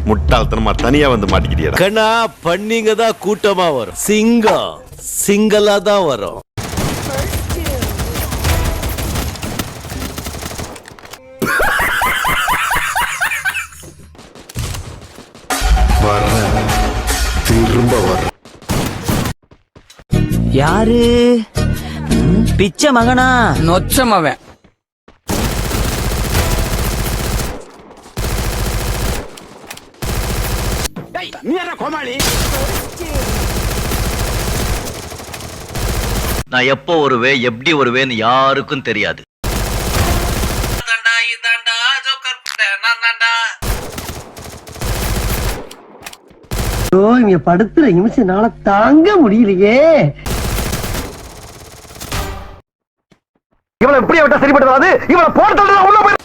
முட்டாள்தனமா தனியா வந்து மாட்டிக்கிட்டியடா. கண்ணா பண்ணிங்க தான் கூட்டமா வரும், சிங்கம் சிங்கலா தான் வரும். திரும்ப வர யாரு பிச்சை மகனா? நொச்சமவன் நான் எப்போ வருவேன் எப்படி வருவேன்னு யாருக்கும் தெரியாது. இங்க படுத்துற நிமிஷம்னால தாங்க முடியலையே. இவளை இப்படியே விட்டா சரிப்பட்டு வராது. இவளை போட்டு உள்ள போய்